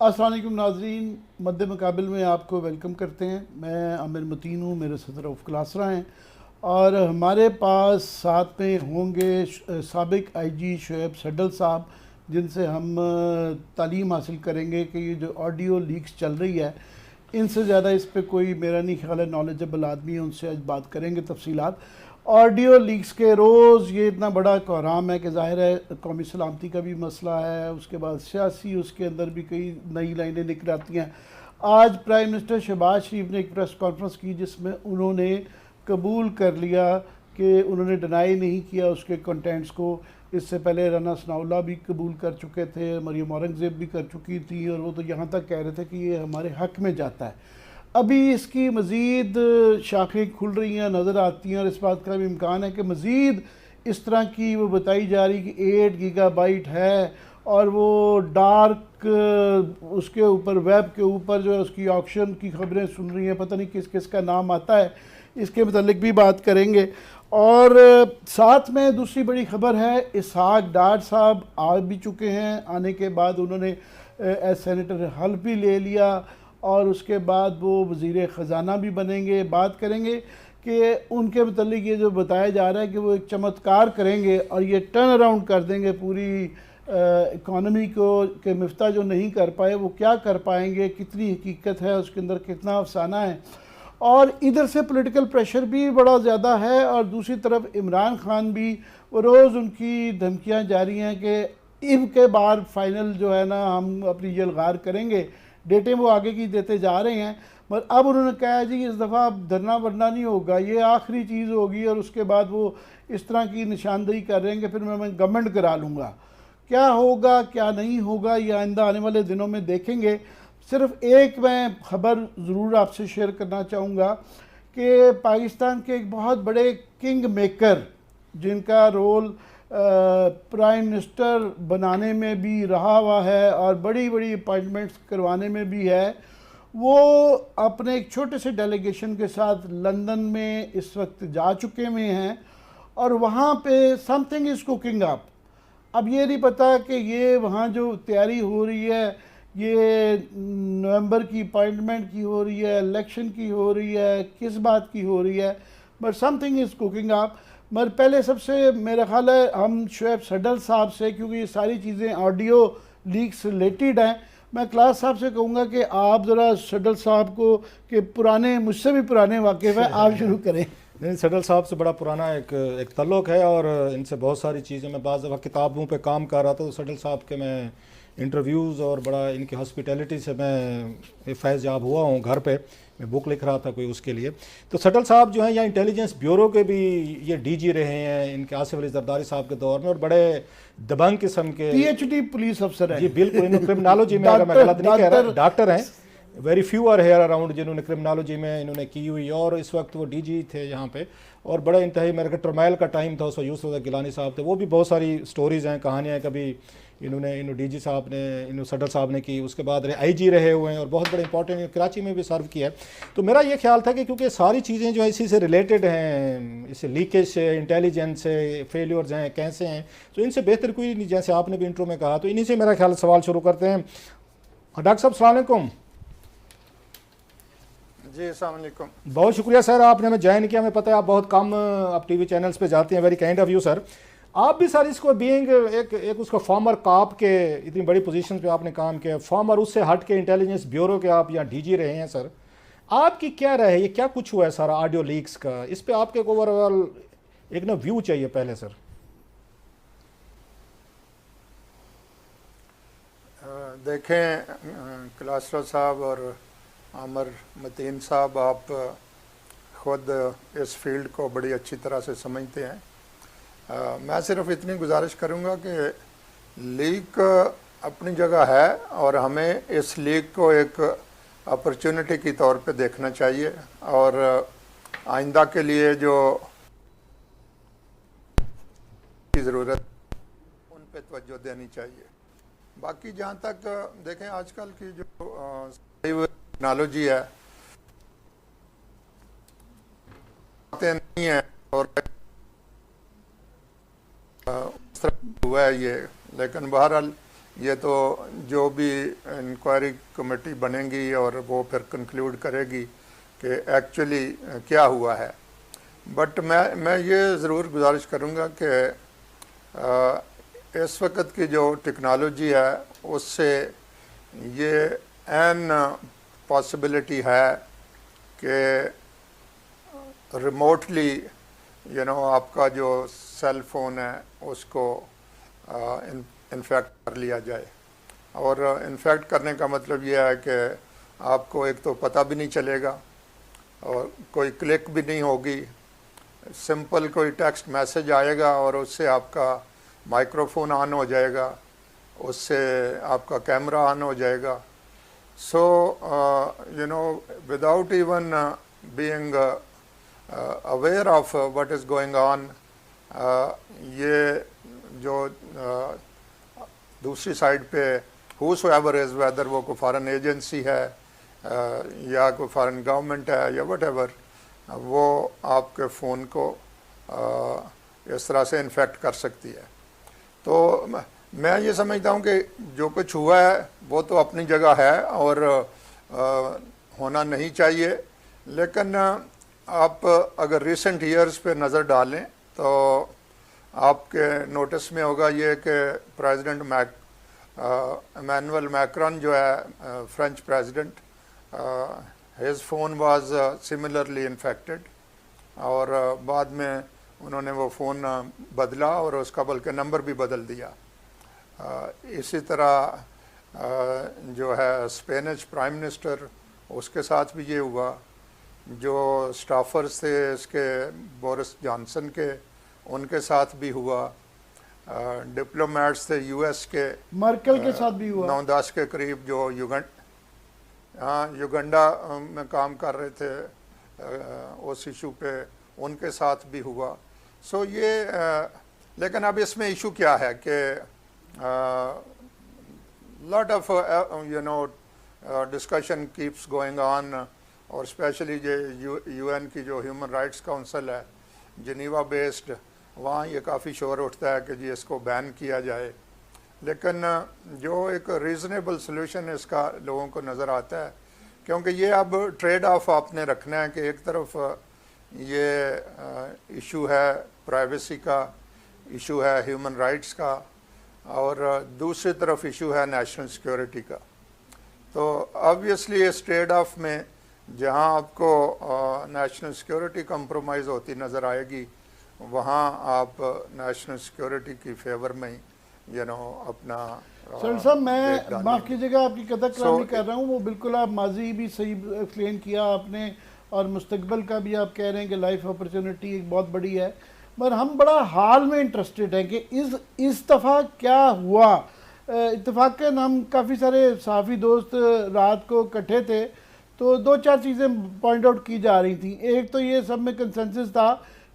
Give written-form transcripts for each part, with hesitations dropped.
अस्सलाम वालेकुम नाज़रीन, मद्दे मुकाबिल में आपको वेलकम करते हैं। मैं आमिर मतीन हूँ, मेरे सदर ऑफ क्लासरा हैं और हमारे पास साथ में होंगे साबिक आईजी शुएब सडल साहब, जिनसे हम तालीम हासिल करेंगे कि ये जो ऑडियो लीक्स चल रही है, इनसे ज़्यादा इस पे कोई मेरा नहीं ख्याल है नॉलेजेबल आदमी है, उनसे आज बात करेंगे तफसीलात। ऑडियो लीक्स के रोज़ ये इतना बड़ा कोहराम है कि ज़ाहिर है कौमी सलामती का भी मसला है, उसके बाद सियासी उसके अंदर भी कई नई लाइनें निकल आती हैं। आज प्राइम मिनिस्टर शहबाज शरीफ ने एक प्रेस कॉन्फ्रेंस की जिसमें उन्होंने कबूल कर लिया कि उन्होंने डिनाई नहीं किया उसके कंटेंट्स को। इससे पहले राना सनाउल्लाह भी कबूल कर चुके थे, मरियम औरंगज़ेब भी कर चुकी थी और वो तो यहाँ तक कह रहे थे कि ये हमारे हक़ में जाता है। अभी इसकी मज़ीद शाखें खुल रही हैं, नज़र आती हैं और इस बात का भी इम्कान है कि मज़ीद इस तरह की वो बताई जा रही कि 8 गीगाबाइट है और वो डार्क उसके ऊपर वेब के ऊपर जो है उसकी ऑक्शन की खबरें सुन रही हैं, पता नहीं किस किस का नाम आता है, इसके मतलब भी बात करेंगे। और साथ में दूसरी बड़ी खबर है, इसहाक डार साहब आ भी चुके हैं, आने के बाद उन्होंने एज सेनेटर हल्फ भी ले लिया और उसके बाद वो वज़ीर ख़जाना भी बनेंगे। बात करेंगे कि उनके मतलब ये जो बताया जा रहा है कि वो एक चमत्कार करेंगे और ये टर्न अराउंड कर देंगे पूरी इकॉनमी को, कि मिफ्ता जो नहीं कर पाए वो क्या कर पाएंगे, कितनी हकीकत है उसके अंदर, कितना अफसाना है। और इधर से पॉलिटिकल प्रेशर भी बड़ा ज़्यादा है और दूसरी तरफ इमरान खान भी वो रोज़ उनकी धमकियाँ जारी हैं कि ईद के बाद फाइनल जो है ना हम अपनी जलगार करेंगे। डेटें वो आगे की देते जा रहे हैं, मगर अब उन्होंने कहा है जी इस दफ़ा धरना वरना नहीं होगा, ये आखिरी चीज़ होगी और उसके बाद वो इस तरह की निशानदेही कर रहे हैं कि फिर मैं गवर्नमेंट करा लूँगा। क्या होगा क्या नहीं होगा ये आइंदा आने वाले दिनों में देखेंगे। सिर्फ एक मैं ख़बर ज़रूर आपसे शेयर करना चाहूँगा कि पाकिस्तान के एक बहुत बड़े किंग मेकर, जिनका रोल प्राइम मिनिस्टर बनाने में भी रहा हुआ है और बड़ी बड़ी अपॉइंटमेंट्स करवाने में भी है, वो अपने एक छोटे से डेलीगेशन के साथ लंदन में इस वक्त जा चुके हुए हैं और वहाँ पे समथिंग इज़ कुकिंग अप। अब ये नहीं पता कि ये वहाँ जो तैयारी हो रही है ये नवंबर की अपॉइंटमेंट की हो रही है, इलेक्शन की हो रही है, किस बात की हो रही है, but something is cooking up. मगर पहले सबसे मेरा ख्याल है हम शुएब सडल साहब से, क्योंकि ये सारी चीज़ें ऑडियो लीक्स रिलेटेड हैं, मैं क्लास साहब से कहूँगा कि आप ज़रा सडल साहब को के पुराने, मुझसे भी पुराने वाकिफ़ है, आप शुरू करें। नहीं, सडल साहब से बड़ा पुराना एक तल्लुक़ है और इनसे बहुत सारी चीज़ें, मैं बाज़ दफ़ा किताबों पे काम कर रहा था तो सडल साहब के मैं इंटरव्यूज़ और बड़ा इनकी हॉस्पिटैलिटी से मैं फैज़ याब हुआ हूँ। घर पे मैं बुक लिख रहा था कोई उसके लिए। तो सडल साहब जो हैं यहाँ इंटेलिजेंस ब्यूरो के भी ये डीजी रहे हैं इनके आसिफ अली जरदारी साहब के दौर में और बड़े दबंग किस्म के पीएचडी पुलिस अफसर है जी, बिल्कुल। इन्होंने क्रिमिनोलॉजी में, अगर मैं गलत नहीं कह रहा, डॉक्टर हैं, very few are here around जिन्होंने क्रिमिनोलॉजी में इन्होंने की हुई और इस वक्त वो डीजी थे यहाँ पे और बड़ा इंतहाई मेरे का ट्रमाइल का टाइम था, उसमें यूसुफ गिलानी साहब थे, वो भी बहुत सारी स्टोरीज़ हैं, कहानियाँ हैं, कभी इन्होंने डीजी साहब ने, इन्होंने सडल साहब ने की, उसके बाद आईजी रहे हुए हैं और बहुत बड़े इंपॉर्टेंट कराची में भी सर्व किया है। तो मेरा ये ख्याल था कि क्योंकि सारी चीज़ें जो है इसी से रिलेटेड हैं, इससे लीकेज से, इंटेलिजेंस से, फेलियर्स हैं, कैसे हैं, तो इनसे बेहतर कोई नहीं, जैसे आपने भी इंट्रो में कहा, तो इन्हीं से मेरा ख्याल सवाल शुरू करते हैं। डॉक्टर साहब अस्सलाम वालेकुम। जी अस्सलाम वालेकुम। बहुत शुक्रिया सर, आपने हमें ज्वाइन किया। हमें पता है आप बहुत कम आप टीवी चैनल्स पे जाते हैं, very kind of you sir. आप भी सर इसको बीइंग एक उसका फॉर्मर काप के इतनी बड़ी पोजीशन पे आपने काम किया, फॉर्मर उससे हट के इंटेलिजेंस ब्यूरो के आप यहाँ डीजी रहे हैं सर, आपकी क्या राय है, ये क्या कुछ हुआ है सर ऑडियो लीक्स का, इस पर आपके ओवरऑल एक ना व्यू चाहिए पहले सर। देखें क्लासरा साहब और आमिर मतीन साहब, आप ख़ुद इस फील्ड को बड़ी अच्छी तरह से समझते हैं। मैं सिर्फ इतनी गुजारिश करूंगा कि लीक अपनी जगह है और हमें इस लीक को एक अपॉर्चुनिटी की तौर पे देखना चाहिए और आइंदा के लिए जो की ज़रूरत उन पे तवज्जो देनी चाहिए। बाकी जहाँ तक देखें आजकल की जो टेक्नोलॉजी है नहीं है और हुआ है ये, लेकिन बहरहाल ये तो जो भी इंक्वायरी कमेटी बनेगी और वो फिर कंक्लूड करेगी कि एक्चुअली क्या हुआ है। बट मैं ये ज़रूर गुजारिश करूँगा कि इस वक्त की जो टेक्नोलॉजी है उससे ये एन पॉसिबिलिटी है कि रिमोटली आपका जो सेल फ़ोन है उसको इन्फेक्ट कर लिया जाए। और इन्फेक्ट करने का मतलब ये है कि आपको एक तो पता भी नहीं चलेगा और कोई क्लिक भी नहीं होगी, सिंपल कोई टेक्स्ट मैसेज आएगा और उससे आपका माइक्रोफोन ऑन हो जाएगा, उससे आपका कैमरा ऑन हो जाएगा। So without even being aware of what is going on, ये जो दूसरी साइड पे whosoever इज़, वेदर वो कोई फॉरेन एजेंसी है या कोई फॉरेन गवर्नमेंट है या व्हाटएवर, वो आपके फ़ोन को इस तरह से इन्फेक्ट कर सकती है। तो मैं ये समझता हूँ कि जो कुछ हुआ है वो तो अपनी जगह है और होना नहीं चाहिए, लेकिन आप अगर रिसेंट ईयर्स पे नज़र डालें तो आपके नोटिस में होगा ये कि प्रेसिडेंट इमैनुअल मैक्रॉन जो है French president, his phone was similarly infected और बाद में उन्होंने वो फ़ोन बदला और उसका बल्कि नंबर भी बदल दिया। इसी तरह जो है स्पेनिश प्राइम मिनिस्टर, उसके साथ भी ये हुआ। जो स्टाफर्स थे इसके बोरिस जॉनसन के, उनके साथ भी हुआ। डिप्लोमेट्स थे यूएस के, मर्केल के साथ भी हुआ। 9-10 के करीब जो युगंडा में काम कर रहे थे उस इशू पे, उनके साथ भी हुआ। सो ये लेकिन अब इसमें इशू क्या है कि lot of discussion keeps going on, और स्पेशली जो यूएन की जो ह्यूमन राइट्स काउंसिल है जिनीवा बेस्ड, वहाँ ये काफ़ी शोर उठता है कि जी इसको बैन किया जाए। लेकिन जो एक रीज़नेबल सलूशन इसका लोगों को नज़र आता है, क्योंकि ये अब ट्रेड ऑफ आपने रखना है कि एक तरफ ये इशू है प्राइवेसी का, इशू है ह्यूमन राइट्स का, और दूसरी तरफ इशू है नेशनल सिक्योरिटी का। तो ऑब्वियसली इस ट्रेड ऑफ में जहाँ आपको नेशनल सिक्योरिटी कंप्रोमाइज़ होती नज़र आएगी, वहाँ आप नेशनल सिक्योरिटी की फेवर में अपना सर साहब, मैं माफ़ कीजिएगा आपकी कदर करामी कर रहा हूँ, वो बिल्कुल आप माजी भी सही एक्सप्लेन किया आपने और मुस्तकबिल का भी आप कह रहे हैं कि लाइफ अपॉर्चुनिटी एक बहुत बड़ी है। मगर हम बड़ा हाल में इंटरेस्टेड हैं कि इस दफ़ा क्या हुआ। इत्तेफाकन हम काफ़ी सारे सहाफ़ी दोस्त रात को इकट्ठे थे, तो 2-4 चीज़ें पॉइंट आउट की जा रही थी। एक तो ये सब में कंसेंसस था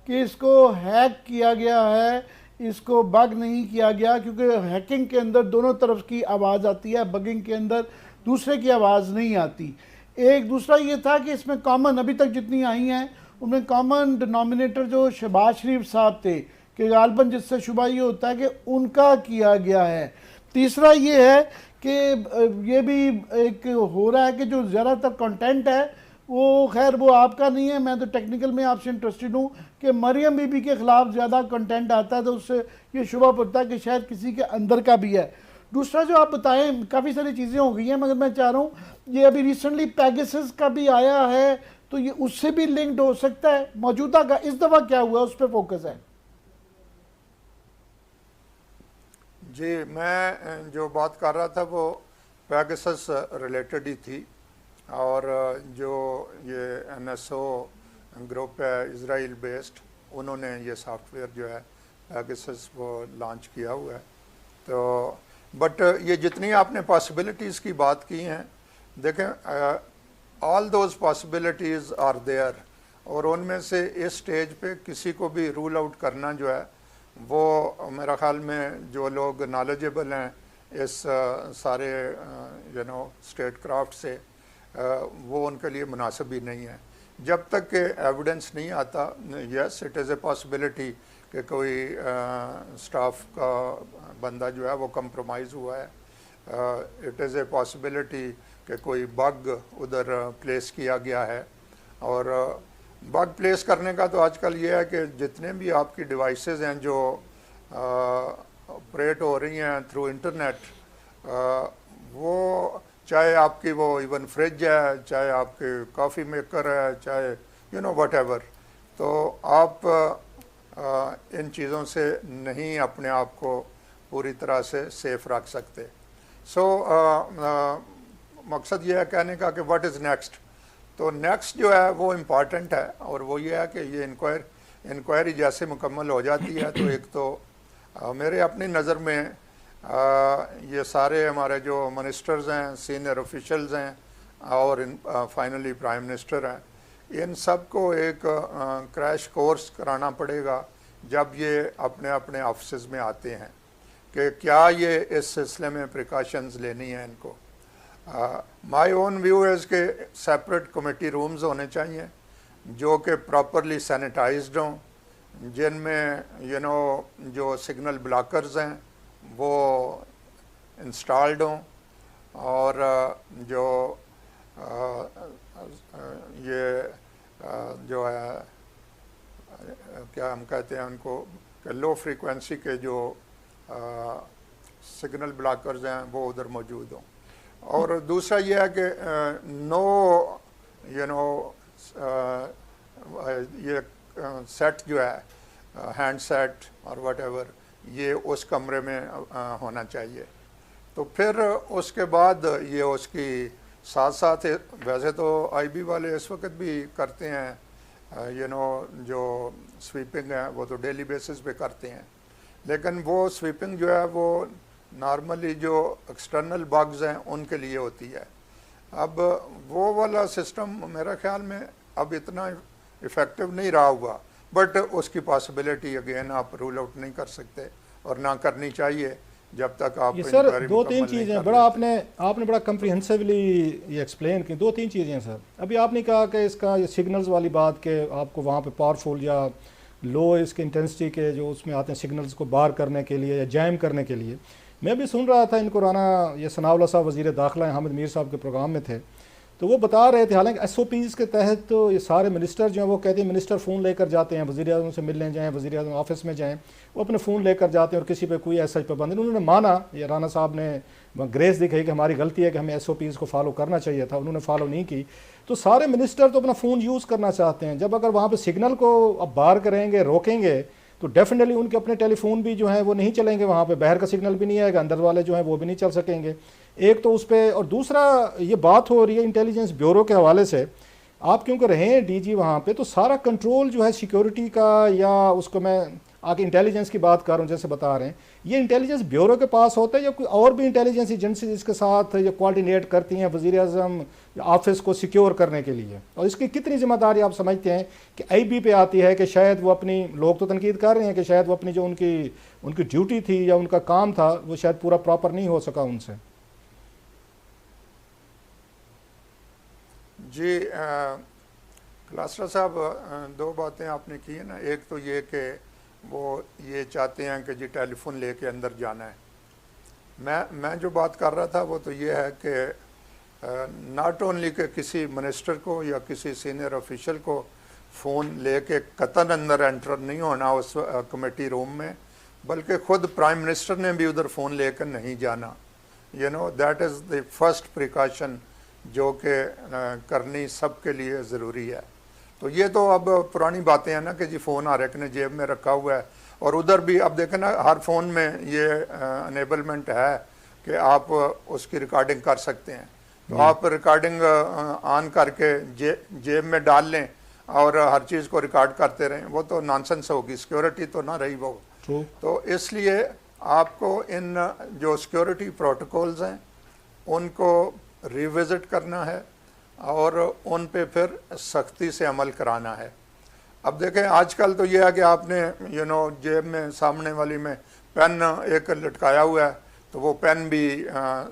कि इसको हैक किया गया है, इसको बग नहीं किया गया, क्योंकि हैकिंग के अंदर दोनों तरफ की आवाज़ आती है, बगिंग के अंदर दूसरे की आवाज़ नहीं आती। एक दूसरा ये था कि इसमें कॉमन अभी तक जितनी आई हैं उनमें कॉमन डिनोमिनेटर जो शहबाज शरीफ साहब थे कि गालबन जिससे शुबा ये होता है कि उनका किया गया है। तीसरा ये है कि ये भी एक हो रहा है कि जो ज़्यादातर कंटेंट है वो खैर वो आपका नहीं है, मैं तो टेक्निकल में आपसे इंटरेस्टेड हूँ कि मरियम बीबी के ख़िलाफ़ ज़्यादा कंटेंट आता है, तो उससे ये शुबा पड़ता है कि शायद किसी के अंदर का भी है। दूसरा जो आप बताएं, काफ़ी सारी चीज़ें हो गई हैं, मगर मैं चाह रहा हूँ ये अभी रिसेंटली पेगासस का भी आया है, तो ये उससे भी लिंक्ड हो सकता है। मौजूदा का इस दफ़ा क्या हुआ उस पर फोकस है। जी, मैं जो बात कर रहा था वो पेगासस रिलेटेड ही थी, और जो ये NSO ग्रुप है इज़राइल बेस्ड, उन्होंने ये सॉफ्टवेयर जो है पेगासस वो लॉन्च किया हुआ है। तो बट ये जितनी आपने पॉसिबिलिटीज़ की बात की हैं, देखें all those possibilities are there, और उनमें से इस स्टेज पे किसी को भी रूल आउट करना जो है वो मेरा ख्याल में जो लोग नॉलेजेबल हैं इस सारे स्टेट क्राफ्ट से, वो उनके लिए मुनासिब ही नहीं है जब तक कि एविडेंस नहीं आता। Yes, it is a possibility कि कोई स्टाफ का बंदा जो है वो कंप्रोमाइज़ हुआ है, इट इज़ ए पॉसिबिलिटी कि कोई बग उधर प्लेस किया गया है। और बग प्लेस करने का तो आजकल ये है कि जितने भी आपकी डिवाइसेस हैं जो ऑपरेट हो रही हैं थ्रू इंटरनेट, वो चाहे आपकी वो इवन फ्रिज है, चाहे आपके कॉफ़ी मेकर है, चाहे यू नो वट एवर, तो आप इन चीज़ों से नहीं अपने आप को पूरी तरह से सेफ रख सकते। सो मकसद ये है कहने का कि व्हाट इज़ नेक्स्ट। तो नेक्स्ट जो है वो इम्पॉर्टेंट है, और वो ये है कि ये इंक्वायरी जैसे मुकम्मल हो जाती है तो एक तो मेरे अपनी नज़र में ये सारे हमारे जो मिनिस्टर्स हैं, सीनियर ऑफिशियल्स हैं और फाइनली प्राइम मिनिस्टर हैं, इन सब को एक क्रैश कोर्स कराना पड़ेगा जब ये अपने अपने ऑफिस में आते हैं कि क्या ये इस सिलसिले में प्रिकॉशंस लेनी है इनको। माय ओन व्यू है कि सेपरेट कमेटी रूम्स होने चाहिए जो कि प्रॉपरली सैनिटाइज्ड हों, जिनमें यू नो जो सिग्नल ब्लॉकर्स हैं वो इंस्टॉल्ड हों, और जो ये जो है क्या हम कहते हैं उनको, लो फ्रीक्वेंसी के जो सिग्नल ब्लॉकर्स हैं वो उधर मौजूद हों। और दूसरा ये है कि नो यू नो ये सेट जो है हैंड सेट और वट एवर, ये उस कमरे में होना चाहिए। तो फिर उसके बाद ये उसकी साथ साथ वैसे तो आईबी वाले इस वक्त भी करते हैं यू नो जो स्वीपिंग है वो तो डेली बेसिस पे करते हैं, लेकिन वो स्वीपिंग जो है वो नॉर्मली जो एक्सटर्नल बग्स हैं उनके लिए होती है। अब वो वाला सिस्टम मेरे ख्याल में अब इतना इफ़ेक्टिव नहीं रहा हुआ, बट उसकी पॉसिबिलिटी अगेन आप रूल आउट नहीं कर सकते और ना करनी चाहिए जब तक आप। ये सर दो तीन चीज़ें बड़ा आपने बड़ा कम्प्रिहेंसिवली ये एक्सप्लेन की। दो तीन चीज़ें सर, अभी आपने कहा कि इसका ये सिग्नल्स वाली बात के आपको वहाँ पे पावरफुल या लो इसके इंटेंसिटी के जो उसमें आते हैं सिग्नल्स को बार करने के लिए या जैम करने के लिए। मैं भी सुन रहा था इनको राना ये सनाउल्लाह साहब वज़ीर दाखिला हामिद मीर साहब के प्रोग्राम में थे, तो वो बता रहे थे हालांकि SOPs के तहत तो ये सारे मिनिस्टर जो हैं वो कहते हैं मिनिस्टर फ़ोन लेकर जाते हैं, वज़ीर आज़म से मिलने जाएँ, वज़ीर आज़म ऑफिस में जाएँ, वो अपने फ़ोन लेकर जाते हैं और किसी पे कोई ऐसा पाबंदी नहीं। उन्होंने माना, ये राना साहब ने ग्रेस दिखाई कि हमारी गलती है कि हमें SOPs को फॉलो करना चाहिए था, उन्होंने फॉलो नहीं की। तो सारे मिनिस्टर तो अपना फ़ोन यूज़ करना चाहते हैं, जब अगर वहाँ पर सिग्नल को अब बार करेंगे, रोकेंगे, तो डेफिनेटली उनके अपने टेलीफोन भी जो हैं वो नहीं चलेंगे, वहाँ पे बाहर का सिग्नल भी नहीं आएगा, अंदर वाले जो हैं वो भी नहीं चल सकेंगे। एक तो उस पर, और दूसरा ये बात हो रही है इंटेलिजेंस ब्यूरो के हवाले से, आप क्योंकि रहे हैं DG वहाँ पे, तो सारा कंट्रोल जो है सिक्योरिटी का या उसको मैं आगे इंटेलिजेंस की बात कर रहा हूँ जैसे बता रहे हैं, ये इंटेलिजेंस ब्यूरो के पास होता है या कोई और भी इंटेलिजेंस एजेंसी इसके साथ ये कोऑर्डिनेट करती हैं वज़ीर आज़म ऑफिस को सिक्योर करने के लिए, और इसकी कितनी जिम्मेदारी आप समझते हैं कि IB पे आती है कि शायद वो अपनी, लोग तो तनकीद कर रहे हैं कि शायद वो अपनी जो उनकी ड्यूटी थी या उनका काम था वो शायद पूरा प्रॉपर नहीं हो सका उनसे। जी क्लासरा साहब, दो बातें आपने की है ना। एक तो ये कि वो ये चाहते हैं कि जी टेलीफोन लेके अंदर जाना है। मैं जो बात कर रहा था वो तो ये है कि नॉट ओनली कि किसी मिनिस्टर को या किसी सीनियर ऑफिशियल को फ़ोन लेके कतन अंदर एंटर नहीं होना उस कमेटी रूम में, बल्कि ख़ुद प्राइम मिनिस्टर ने भी उधर फ़ोन लेकर नहीं जाना। You know that is the first precaution जो कि करनी सबके लिए ज़रूरी है। तो ये तो अब पुरानी बातें हैं ना कि जी फ़ोन हर एक ने जेब में रखा हुआ है, और उधर भी अब देखें ना हर फ़ोन में ये अनेबलमेंट है कि आप उसकी रिकॉर्डिंग कर सकते हैं। तो आप रिकॉर्डिंग ऑन करके जेब में डाल लें और हर चीज़ को रिकॉर्ड करते रहें, वो तो नॉनसेंस होगी, सिक्योरिटी तो ना रही वो। तो इसलिए आपको इन जो सिक्योरिटी प्रोटोकॉल्स हैं उनको रिविज़िट करना है और उन पे फिर सख्ती से अमल कराना है। अब देखें आजकल तो ये है कि आपने यू नो जेब में सामने वाली में पेन एक लटकाया हुआ है, तो वो पेन भी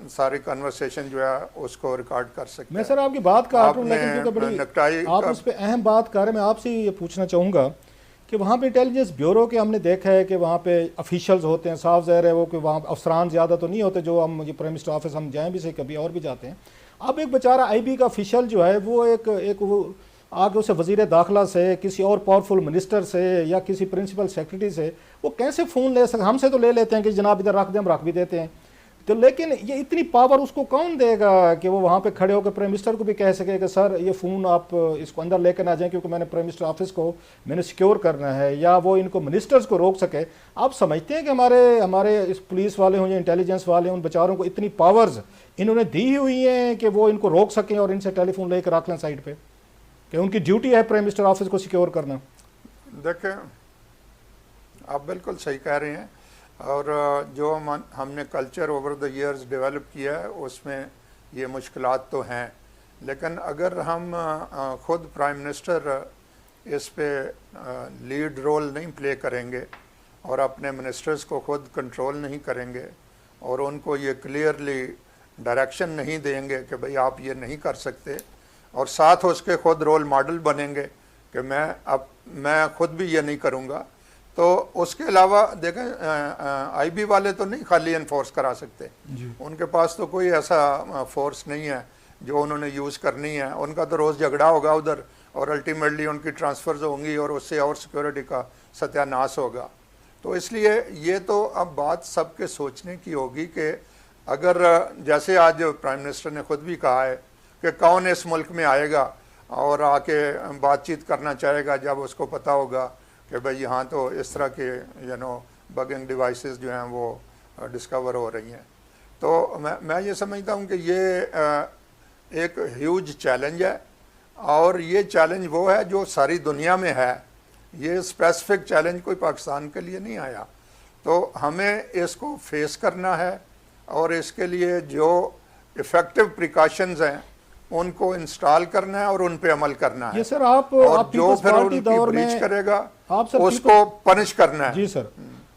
सारी कन्वर्सेशन जो है उसको रिकॉर्ड कर सकते हैं। मैं सर आपकी बात कर रहा हूँ, लेकिन क्योंकि बड़ी आप उस पर अहम बात कर रहे हैं, मैं आपसे ये पूछना चाहूँगा कि वहाँ पे इंटेलिजेंस ब्यूरो के हमने देखा है कि वहाँ पे ऑफिशियल्स होते हैं, साफ ज़ाहिर है वो कि वहाँ अफसरान ज़्यादा तो नहीं होते, जो हम मुझे प्राइम मिनिस्टर ऑफिस हम जाएँ भी से कभी और भी जाते हैं। अब एक बेचारा आईबी का ऑफिशियल जो है वो एक वो आगे उसे वज़ीर दाखिला से, किसी और पावरफुल मिनिस्टर से या किसी प्रिंसिपल सेक्रेटरी से वो कैसे फ़ोन ले सकते? हमसे तो ले लेते हैं कि जनाब इधर रख दें, हम रख भी देते हैं, तो लेकिन ये इतनी पावर उसको कौन देगा कि वो वहाँ पे खड़े होकर प्राइम मिनिस्टर को भी कह सके कि सर ये फ़ोन आप इसको अंदर लेकर ना जाएं क्योंकि मैंने प्राइम मिनिस्टर ऑफिस को मैंने सिक्योर करना है, या वो इनको मिनिस्टर्स को रोक सके। आप समझते हैं कि हमारे इस पुलिस वाले हों या इंटेलिजेंस वाले, उन बेचारों को इतनी पावर्स इन्होंने दी हुई हैं कि वो इनको रोक सकें और इनसे टेलीफोन लेकर रख लें साइड पर, कि उनकी ड्यूटी है प्राइम मिनिस्टर ऑफिस को सिक्योर करना? देखें, आप बिल्कुल सही कह रहे हैं, और जो हमने culture over the years develop किया है उसमें ये मुश्किलात तो हैं, लेकिन अगर हम ख़ुद प्राइम मिनिस्टर इस पे लीड रोल नहीं प्ले करेंगे और अपने मिनिस्टर्स को ख़ुद कंट्रोल नहीं करेंगे और उनको ये क्लियरली डायरेक्शन नहीं देंगे कि भाई आप ये नहीं कर सकते, और साथ उसके ख़ुद रोल मॉडल बनेंगे कि मैं ख़ुद भी ये नहीं करूँगा, तो उसके अलावा देखें आईबी वाले तो नहीं खाली इन्फोर्स करा सकते, उनके पास तो कोई ऐसा फोर्स नहीं है जो उन्होंने यूज़ करनी है। उनका तो रोज़ झगड़ा होगा उधर और अल्टीमेटली उनकी ट्रांसफ़र्स होंगी और उससे और सिक्योरिटी का सत्यानाश होगा। तो इसलिए ये तो अब बात सबके सोचने की होगी कि अगर जैसे आज प्राइम मिनिस्टर ने खुद भी कहा है कि कौन इस मुल्क में आएगा और आके बातचीत करना चाहेगा जब उसको पता होगा कि भाई यहाँ तो इस तरह के बगिंग डिवाइसेस जो हैं वो डिस्कवर हो रही हैं। तो मैं ये समझता हूँ कि ये एक ह्यूज चैलेंज है, और ये चैलेंज वो है जो सारी दुनिया में है, ये स्पेसिफिक चैलेंज कोई पाकिस्तान के लिए नहीं आया। तो हमें इसको फेस करना है और इसके लिए जो इफ़ेक्टिव प्रिकॉशंस हैं उनको इंस्टॉल करना है और उन पे अमल करना है। ये सर आप जो फिर उनकी ब्रीच करेगा उसको पनिश करना है। जी सर,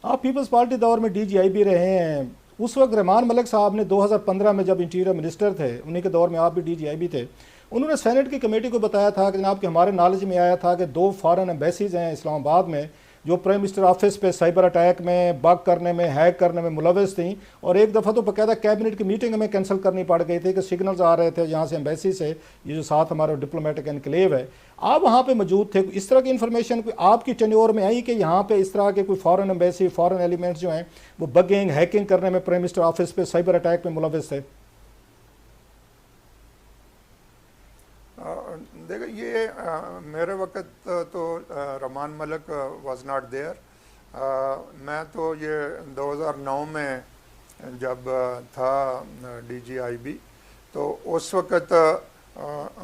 आप पीपल्स पार्टी दौर में डीजीआईबी रहे हैं, उस वक्त रहमान मलिक साहब ने 2015 में जब इंटीरियर मिनिस्टर थे, उन्हीं के दौर में आप भी डीजीआईबी थे, उन्होंने सेनेट की कमेटी को बताया था कि जनाब कि हमारे नॉलेज में आया था कि 2 फॉरेन एम्बेसीज हैं इस्लामाबाद में जो प्राइम मिनिस्टर ऑफिस पे साइबर अटैक में, बग करने में, हैक करने में मुलविस थी, और एक दफ़ा तो बाकायदा कैबिनेट की मीटिंग हमें कैंसिल करनी पड़ गई थी कि सिग्नल्स आ रहे थे यहाँ से एम्बेसी से, ये जो साथ हमारा डिप्लोमेटिक एनक्लेव है, आप वहाँ पे मौजूद थे। इस तरह की इन्फॉर्मेशन आपकी टेन्योर में आई कि यहाँ पे इस तरह के कोई फॉरेन एम्बेसी, फॉरेन एलिमेंट्स जो हैं वो बगिंग, हैकिंग करने में, प्राइम मिनिस्टर ऑफिस पे साइबर अटैक में मुलविस थे? देखो, ये मेरे वक्त तो Rahman Malik was not there. मैं तो ये 2009 में जब था डीजीआईबी, तो उस वक्त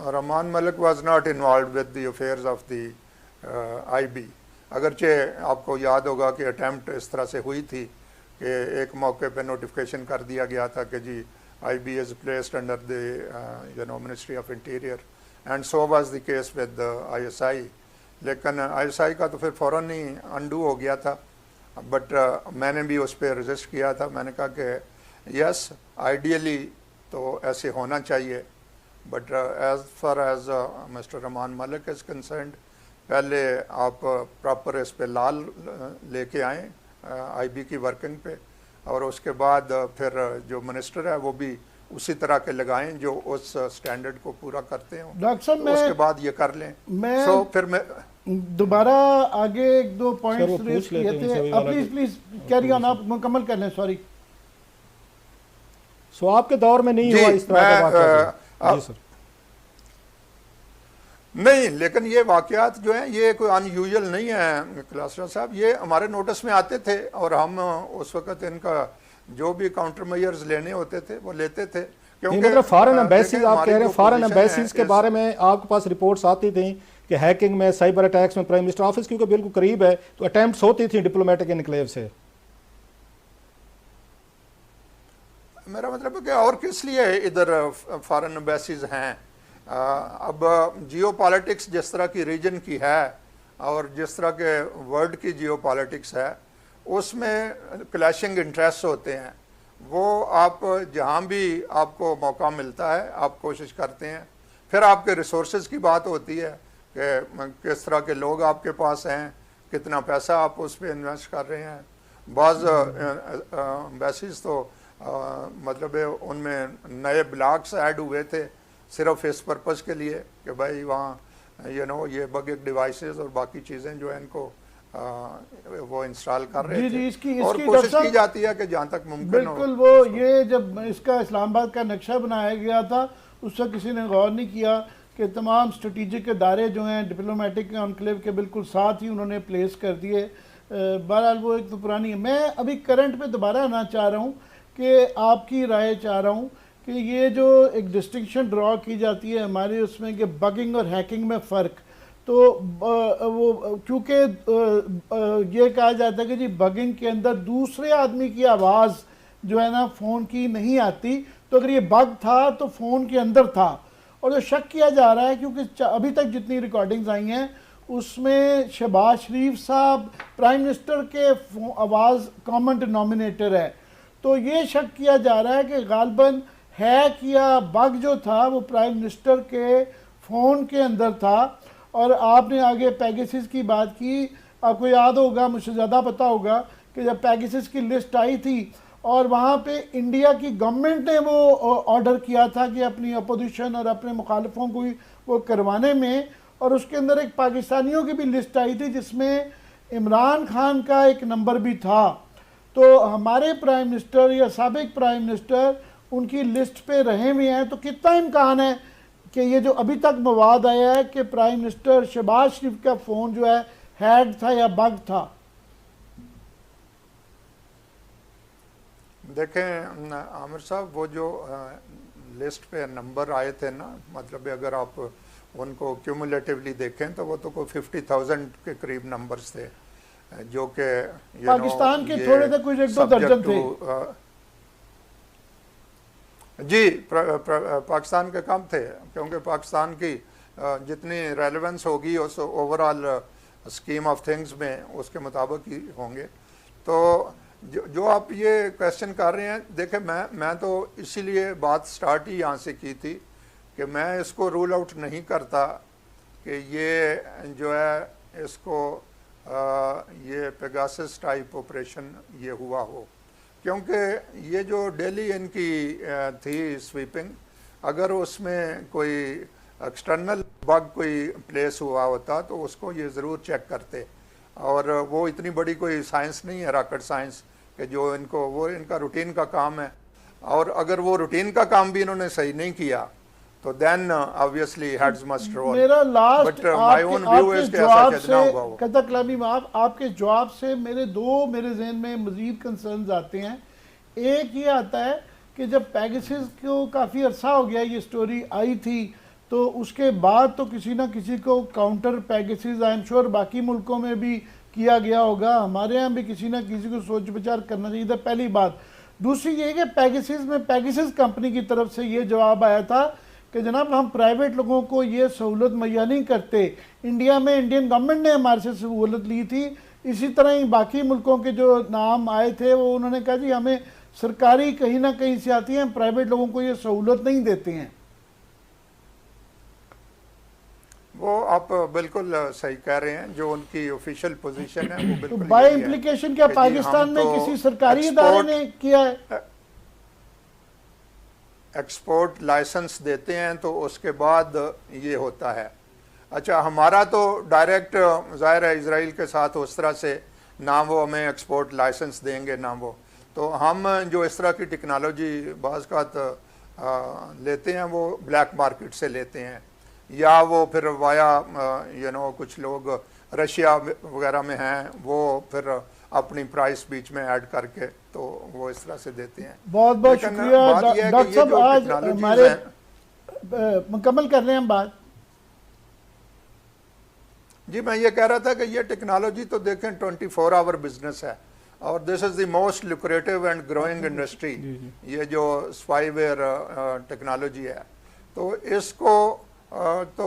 Rahman Malik was not involve with the affairs of the IB. अगरचे आपको याद होगा कि अटैम्प्ट इस तरह से हुई थी कि एक मौके पे नोटिफिकेशन कर दिया गया था कि जी IB is placed under the ministry of interior, and so was the case with ISI. लेकिन आईएसआई का तो फिर फ़ौरन ही अंडू हो गया था, बट मैंने भी उस पर रजिस्ट किया था। मैंने कहा कि यस, आइडियली तो ऐसे होना चाहिए, but as far as mister Rahman Malik is concerned, पहले आप प्रॉपर इस पे लाल लेके आएँ आईबी की वर्किंग पे, और उसके बाद फिर जो मिनिस्टर है वो भी उसी तरह के लगाएं जो उस स्टैंडर्ड को पूरा करते हैं। डॉक्टर साहब, उसके बाद ये कर लें। फिर मैं दोबारा आगे 1-2 पॉइंट्स रेज किए थे। अब प्लीज कैरी ऑन, आप मुकम्मल कर लें। सॉरी। सो आपके दौर में नहीं हुआ इस तरह का वाक़या? जी सर। नहीं, लेकिन ये वाक़यात जो हैं ये कोई अनयूजुअल नहीं है क्लासरा साहब, ये हमारे नोटिस में आते थे और हम उस वक़्त इनका जो भी काउंटर मेजर्स लेने होते थे वो लेते थे। क्योंकि मतलब फॉरेन एम्बेसीज, आप कह रहे हैं फॉरेन एम्बेसीज के बारे में आपके पास रिपोर्ट्स आती थी कि हैकिंग में, साइबर अटैक्स में प्राइम मिनिस्टर ऑफिस क्योंकि बिल्कुल करीब है तो अटेम्प्ट्स होती थी डिप्लोमेटिक एनक्लेव से। मेरा मतलब है कि और किस लिए इधर फॉरेन एम्बेसीज हैं। अब जियो पॉलिटिक्स जिस तरह की रीजन की है और जिस तरह के वर्ल्ड की जियो पॉलिटिक्स है उसमें क्लैशिंग इंटरेस्ट होते हैं। वो आप जहाँ भी आपको मौका मिलता है आप कोशिश करते हैं। फिर आपके रिसोर्सेज की बात होती है कि किस तरह के लोग आपके पास हैं, कितना पैसा आप उस पर इन्वेस्ट कर रहे हैं। बाज़ एम्बेसीज तो मतलब है उनमें नए ब्लॉक्स ऐड हुए थे सिर्फ इस पर्पज़ के लिए कि भाई वहाँ ये बग डिवाइसेस और बाकी चीज़ें जो है इनको वो इंस्टॉल कर रहे थे। इसकी और कोशिश की जाती है कि जहाँ तक मुमकिन हो। बिल्कुल, वो ये जब इसका इस्लामाबाद का नक्शा बनाया गया था उस वक्त किसी ने गौर नहीं किया कि तमाम स्ट्रेटिजिक इदारे जो हैं डिप्लोमेटिक एनक्लेव के बिल्कुल साथ ही उन्होंने प्लेस कर दिए। बहरहाल वो एक तो पुरानी है। मैं अभी करंट पे दोबारा आना चाह रहा हूँ कि आपकी राय चाह रहा हूँ कि ये जो एक डिस्टिंक्शन ड्रॉ की जाती है हमारे उसमें कि बगिंग और हैकिंग में फ़र्क, तो वो क्योंकि ये कहा जाता है कि जी बगिंग के अंदर दूसरे आदमी की आवाज़ जो है ना फ़ोन की नहीं आती, तो अगर ये बग था तो फ़ोन के अंदर था। और जो शक किया जा रहा है क्योंकि अभी तक जितनी रिकॉर्डिंग्स आई हैं उसमें शहबाज शरीफ साहब प्राइम मिनिस्टर के आवाज़ कॉमन डिनोमिनेटर है, तो ये शक किया जा रहा है कि गालबन हैक या बग जो था वो प्राइम मिनिस्टर के फ़ोन के अंदर था। और आपने आगे पेगासस की बात की, आपको याद होगा, मुझे ज़्यादा पता होगा कि जब पेगासस की लिस्ट आई थी और वहाँ पे इंडिया की गवर्नमेंट ने वो ऑर्डर किया था कि अपनी अपोजिशन और अपने मुखालफों को वो करवाने में, और उसके अंदर एक पाकिस्तानियों की भी लिस्ट आई थी जिसमें इमरान खान का एक नंबर भी था। तो हमारे प्राइम मिनिस्टर या साबिक प्राइम मिनिस्टर उनकी लिस्ट पे रहे हुए हैं, तो कितना इम्कान है कि ये जो अभी तक मवाद आया है कि प्राइम मिनिस्टर शहबाज शरीफ का फ़ोन जो है हैक था या बग था? देखें आमिर साहब, वो जो लिस्ट पे नंबर आए थे ना, मतलब अगर आप उनको क्यूमुलेटिवली देखें तो वो तो कोई 50,000 के करीब नंबर्स थे जो कि पाकिस्तान के थोड़े थे, कुछ एक दो दर्जन थे। जी पाकिस्तान के कम थे क्योंकि पाकिस्तान की जितनी रेलेवेंस होगी उस ओवरऑल स्कीम ऑफ थिंग्स में उसके मुताबिक ही होंगे। तो जो आप ये क्वेश्चन कर रहे हैं, देखें मैं तो इसीलिए बात स्टार्ट ही यहाँ से की थी कि मैं इसको रूल आउट नहीं करता कि ये जो है इसको ये पेगासस टाइप ऑपरेशन ये हुआ हो, क्योंकि ये जो डेली इनकी थी स्वीपिंग, अगर उसमें कोई एक्सटर्नल बग कोई प्लेस हुआ होता तो उसको ये ज़रूर चेक करते। और वो इतनी बड़ी कोई साइंस नहीं है, रॉकेट साइंस, कि जो इनको वो इनका रूटीन का काम है। और अगर वो रूटीन का काम भी इन्होंने सही नहीं किया तो then obviously heads must roll. मेरा last my own view is कि ऐसा कितना होगा वो। कथा कलामी आपके जवाब से मेरे जहन में मजीद कंसर्न्स आते हैं। एक ये आता है कि जब पेगासस को काफ़ी अरसा हो गया ये स्टोरी आई थी, तो उसके बाद तो किसी ना किसी को counter Pegasus I am sure बाकी मुल्कों में भी किया गया होगा, हमारे यहाँ भी किसी ना किसी को सोच विचार करना चाहिए था, पहली बात। दूसरी ये कि पेगासस कंपनी की तरफ से ये जवाब आया था कि जनाब हम प्राइवेट लोगों को ये सहूलत मुहैया नहीं करते। इंडिया में इंडियन गवर्नमेंट ने हमारे से सहूलत ली थी, इसी तरह ही बाकी मुल्कों के जो नाम आए थे वो उन्होंने कहा जी हमें सरकारी कहीं ना कहीं से आती है, हम प्राइवेट लोगों को ये सहूलत नहीं देते हैं। वो आप बिल्कुल सही कह रहे हैं, जो उनकी ऑफिशियल पोजीशन है वो बिल्कुल। तो बाय इम्प्लीकेशन क्या पाकिस्तान में किसी सरकारी इदारे ने किया है? एक्सपोर्ट लाइसेंस देते हैं तो उसके बाद ये होता है। अच्छा, हमारा तो डायरेक्ट ज़ाहिर है इजराइल के साथ उस तरह से ना वो हमें एक्सपोर्ट लाइसेंस देंगे ना वो, तो हम जो इस तरह की टेक्नोलॉजी बाज़ का लेते हैं वो ब्लैक मार्केट से लेते हैं, या वो फिर वाया कुछ लोग रशिया वगैरह में हैं वो फिर अपनी प्राइस बीच में ऐड करके तो वो इस तरह से देते हैं। बहुत बहुत शुक्रिया डॉक्टर साहब, आज हमारे मुकम्मल कर रहे हैं हम बात। जी मैं ये कह रहा था कि ये टेक्नोलॉजी तो देखें 24 आवर बिजनेस है और this is the most lucrative and growing industry. ये जो स्पाईवेयर टेक्नोलॉजी है तो इसको तो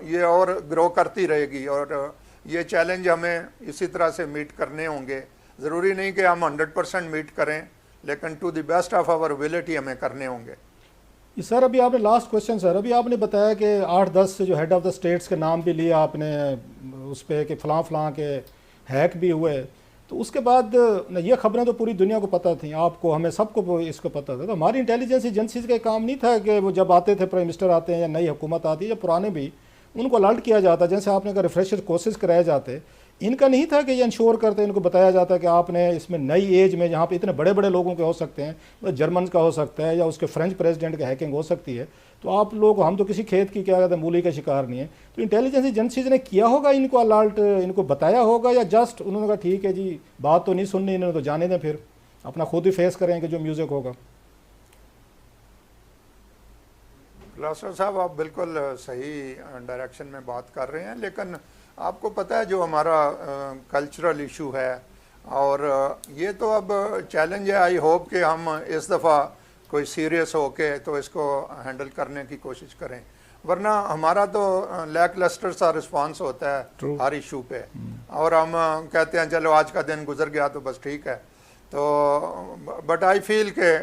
ये और ग्रो करती रहेगी और ये चैलेंज हमें इसी तरह से मीट करने होंगे। ज़रूरी नहीं कि हम 100% मीट करें, लेकिन to the best of our ability हमें करने होंगे। सर अभी आपने लास्ट क्वेश्चन सर, अभी आपने बताया कि 8-10 जो हेड ऑफ़ द स्टेट्स के नाम भी लिए आपने उस पर कि फ़लाँ के हैक भी हुए। तो उसके बाद ये खबरें तो पूरी दुनिया को पता थी, आपको, हमें, सबको इसको पता था। तो हमारी इंटेलिजेंस एजेंसीज का काम नहीं था कि वो जब आते थे, प्राइम मिनिस्टर आते हैं या नई हुकूमत आती है या पुराने भी, उनको अलर्ट किया जाता, जैसे आपने कहा रिफ्रेशर कोर्सेज कराए जाते। इनका नहीं था कि ये इंश्योर करते, इनको बताया जाता है कि आपने इसमें नई एज में जहाँ पे इतने बड़े बड़े लोगों के हो सकते हैं, मतलब जर्मन का हो सकता है या उसके फ्रेंच प्रेसिडेंट की हैकिंग हो सकती है, तो आप लोग, हम तो किसी खेत की क्या कहते हैं मूली का शिकार नहीं है। तो इंटेलिजेंस एजेंसीज ने किया होगा इनको अलर्ट, इनको बताया होगा, या जस्ट उन्होंने कहा ठीक है जी बात तो नहीं सुननी इन्होंने तो जाने दें, फिर अपना खुद ही फेस करेंगे जो म्यूज़िक होगा। क्लासर साहब आप बिल्कुल सही डायरेक्शन में बात कर रहे हैं, लेकिन आपको पता है जो हमारा कल्चरल इशू है, और ये तो अब चैलेंज है। आई होप कि हम इस दफ़ा कोई सीरियस होके तो इसको हैंडल करने की कोशिश करें, वरना हमारा तो लैक लस्टर सा रिस्पॉन्स होता है हर इशू पे, और हम कहते हैं चलो आज का दिन गुजर गया तो बस ठीक है। तो बट आई फील के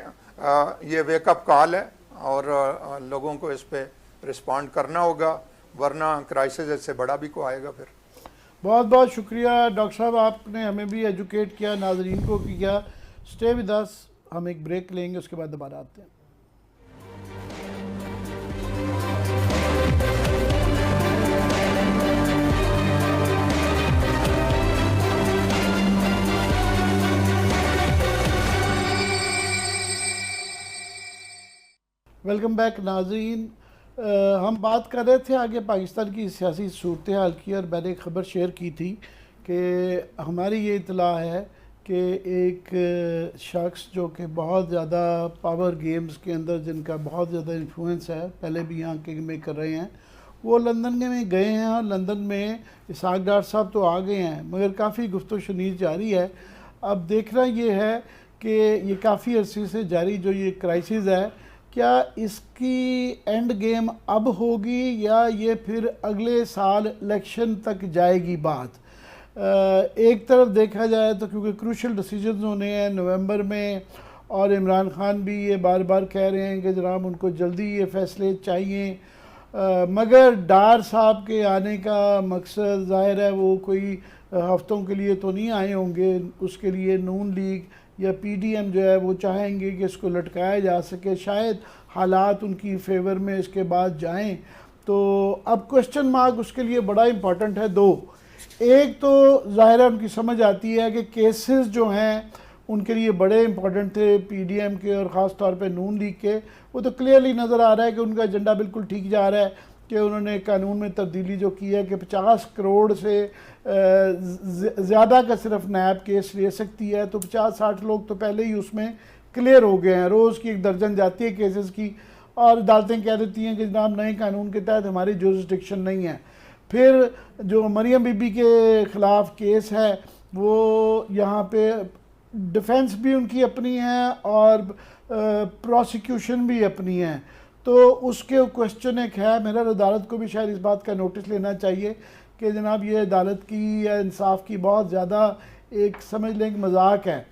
ये वेकअप कॉल है और लोगों को इस पे रिस्पॉन्ड करना होगा, वरना क्राइसिस इससे बड़ा भी को आएगा फिर। बहुत बहुत शुक्रिया डॉक्टर साहब, आपने हमें भी एजुकेट किया, नाजरीन को किया। स्टे विद अस, हम एक ब्रेक लेंगे, उसके बाद दोबारा आते हैं। वेलकम बैक नाज़रीन। हम बात कर रहे थे आगे पाकिस्तान की सियासी सूरत हाल की, और मैंने एक ख़बर शेयर की थी कि हमारी ये इतला है कि एक शख्स जो कि बहुत ज़्यादा पावर गेम्स के अंदर जिनका बहुत ज़्यादा इन्फ्लुएंस है, पहले भी यहाँ के में कर रहे हैं, वो लंदन में गए हैं, और लंदन में इसहाक डार साहब तो आ गए हैं, मगर काफ़ी गुफ्तगू शनीर जारी है। अब देखना ये है कि ये काफ़ी अरसे से जारी जो ये क्राइसिस है, क्या इसकी एंड गेम अब होगी या ये फिर अगले साल इलेक्शन तक जाएगी बात। एक तरफ देखा जाए तो क्योंकि क्रूशल डिसीजन होने हैं नवंबर में, और इमरान खान भी ये बार बार कह रहे हैं कि जनाब उनको जल्दी ये फैसले चाहिए, मगर डार साहब के आने का मकसद ज़ाहिर है वो कोई हफ्तों के लिए तो नहीं आए होंगे, उसके लिए नून लीग या पीडीएम जो है वो चाहेंगे कि इसको लटकाया जा सके, शायद हालात उनकी फेवर में इसके बाद जाएं। तो अब क्वेश्चन मार्क उसके लिए बड़ा इम्पॉर्टेंट है दो। एक तो ज़ाहिर है उनकी समझ आती है कि केसेस जो हैं उनके लिए बड़े इम्पॉर्टेंट थे पीडीएम के और ख़ास तौर पे नून लीग के, वो तो क्लियरली नज़र आ रहा है कि उनका एजेंडा बिल्कुल ठीक जा रहा है कि उन्होंने कानून में तब्दीली जो की है कि 50 करोड़ से ज़्यादा का सिर्फ नैब केस ले सकती है, तो 50-60 लोग तो पहले ही उसमें क्लियर हो गए हैं। रोज़ की एक दर्जन जाती है केसेस की, और अदालतें कह देती हैं कि जनाब नए कानून के तहत हमारी जुरिस्डिक्शन नहीं है। फिर जो मरियम बीबी के ख़िलाफ़ केस है वो यहाँ पे डिफेंस भी उनकी अपनी है और प्रोसिक्यूशन भी अपनी है, तो उसके क्वेश्चन एक है। मेरा अदालत को भी शायद इस बात का नोटिस लेना चाहिए कि जनाब ये अदालत की या इंसाफ की बहुत ज़्यादा एक समझ लें मजाक है।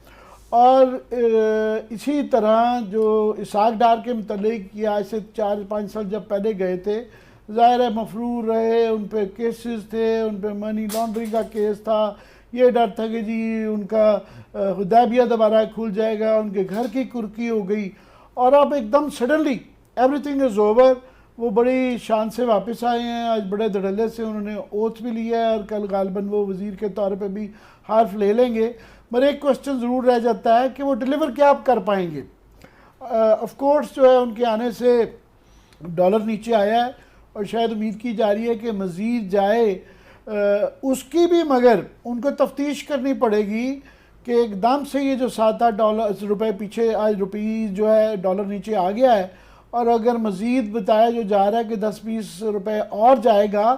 और इसी तरह जो इसहाक डार के मतलब कि आज से 4-5 साल जब पहले गए थे, ज़ाहिर है मफरूर रहे, उन पर केसेस थे, उन पर मनी लॉन्ड्रिंग का केस था, ये डर था कि जी उनका हुदैबिया दोबारा खुल जाएगा, उनके घर की कुर्की हो गई, और अब एकदम सडनली एवरीथिंग इज़ ओवर। वो बड़ी शान से वापस आए हैं, आज बड़े धड़ल्ले से उन्होंने ओथ भी लिया है, और कल गालबन वो वज़ीर के तौर पे भी हार्फ ले लेंगे। मगर एक क्वेश्चन ज़रूर रह जाता है कि वो डिलीवर क्या आप कर पाएंगे। ऑफ कोर्स जो है उनके आने से डॉलर नीचे आया है, और शायद उम्मीद की जा रही है कि मज़ीद जाए, उसकी भी मगर उनको तफ्तीश करनी पड़ेगी कि एकदम से ये जो 7-8 रुपए पीछे आज रुपये जो है डॉलर नीचे आ गया है, और अगर मज़ीद बताया जो जा रहा है कि 10-20 रुपए और जाएगा,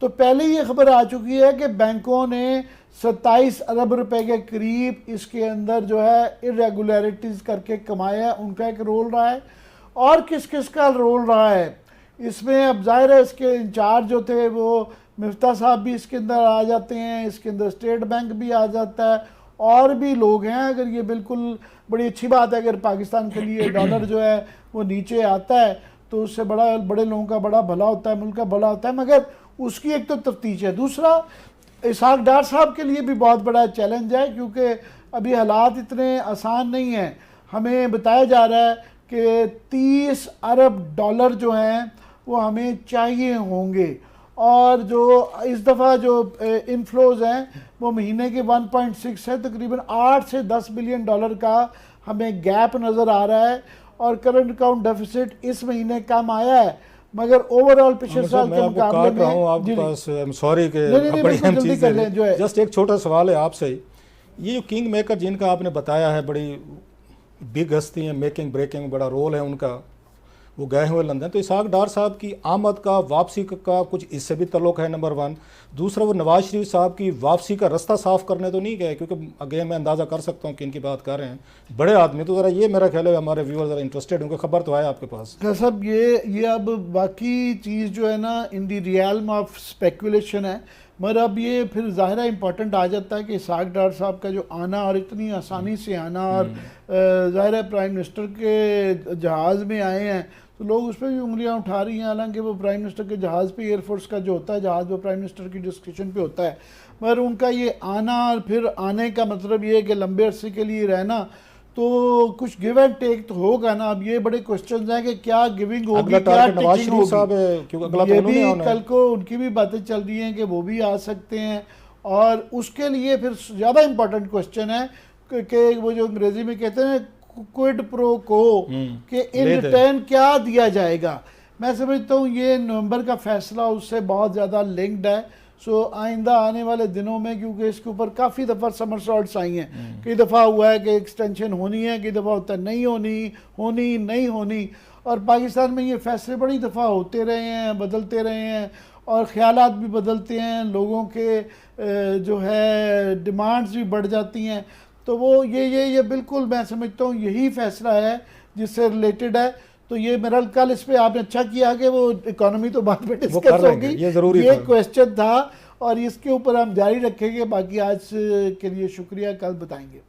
तो पहले ये खबर आ चुकी है कि बैंकों ने 27 अरब रुपए के करीब इसके अंदर जो है इरेगुलरिटीज़ करके कमाया है, उनका एक रोल रहा है। और किस किस का रोल रहा है इसमें, अब जाहिर है इसके इंचार्ज जो थे वो मिफ्ता साहब भी इसके अंदर आ जाते हैं, इसके अंदर स्टेट बैंक भी आ जाता है, और भी लोग हैं। अगर ये बिल्कुल बड़ी अच्छी बात है अगर पाकिस्तान के लिए डॉलर जो है वो नीचे आता है, तो उससे बड़े लोगों का बड़ा भला होता है, मुल्क का भला होता है, मगर उसकी एक तो तफ्तीश है। दूसरा इसहाक डार साहब के लिए भी बहुत बड़ा चैलेंज है, क्योंकि अभी हालात इतने आसान नहीं हैं। हमें बताया जा रहा है कि 30 अरब डॉलर जो हैं वो हमें चाहिए होंगे, और जो इस दफ़ा जो इनफ्लोज हैं वो महीने के 1.6 है, तकरीबन 8 से 10 बिलियन डॉलर का हमें गैप नज़र आ रहा है। और करंट अकाउंट डेफिसिट इस महीने कम आया है, मगर ओवरऑल पिछले साल के मुकाबले में आपके पास सॉरी के जस्ट एक छोटा सवाल है आपसे। ये जो किंग मेकर जिनका आपने बताया है, बड़ी बिग हस्ती है, मेकिंग ब्रेकिंग बड़ा रोल है उनका, वो गए हुए लंदन, तो इसहाक डार साहब की आमद का, वापसी का कुछ इससे भी तल्लुक़ है, नंबर 1। दूसरा, वो नवाज शरीफ साहब की वापसी का रास्ता साफ करने तो नहीं गए, क्योंकि अगेन मैं अंदाज़ा कर सकता हूँ कि इनकी बात कर रहे हैं बड़े आदमी, तो ज़रा ये मेरा ख्याल है हमारे व्यूअर ज़रा इंटरेस्टेड उनको खबर तो है आपके पास साहब। ये अब बाकी चीज़ जो है ना इन दी रियल्म ऑफ स्पेकुलेशन है, मगर अब ये फिर ज़ाहिर इम्पॉर्टेंट आ जाता है कि इसहाक डार साहब का जो आना, और इतनी आसानी से आना, और ज़ाहिर है प्राइम मिनिस्टर के जहाज़ में आए हैं तो लोग उस पर भी उंगलियां उठा रही हैं, हालांकि वो प्राइम मिनिस्टर के जहाज़ पे, एयरफोर्स का जो होता है जहाज़, वो प्राइम मिनिस्टर की डिस्क्रिप्शन पे होता है, मगर उनका ये आना, और फिर आने का मतलब ये है कि लंबे अरसे के लिए रहना, तो कुछ गिव एंड टेक तो होगा ना। अब ये बड़े क्वेश्चंस हैं कि क्या गिविंग होगी, क्या टेकिंग होगी। ये भी कल को उनकी भी बातें चल रही हैं कि वो भी आ सकते हैं, और उसके लिए फिर ज़्यादा इम्पोर्टेंट क्वेश्चन है कि वो जो अंग्रेजी में कहते हैं क्विड प्रो को, कि इन रिटर्न क्या दिया जाएगा। मैं समझता हूँ ये नवंबर का फैसला उससे बहुत ज़्यादा लिंक्ड है। सो आइंदा आने वाले दिनों में, क्योंकि इसके ऊपर काफ़ी दफ़ा समरसॉल्ट्स आई हैं, कई दफ़ा हुआ है कि एक्सटेंशन होनी है, कई दफ़ा होता है नहीं होनी नहीं होनी, और पाकिस्तान में ये फैसले बड़ी दफ़ा होते रहे हैं, बदलते रहे हैं, और ख़यालात भी बदलते हैं, लोगों के जो है डिमांड्स भी बढ़ जाती हैं। तो वो ये बिल्कुल मैं समझता हूँ यही फैसला है जिससे रिलेटेड है। तो ये मेरा कल इस पे आपने अच्छा किया कि वो इकोनॉमी तो बाद में डिस्कस होगी, ये क्वेश्चन था, और इसके ऊपर हम जारी रखेंगे। बाकी आज के लिए शुक्रिया, कल बताएंगे।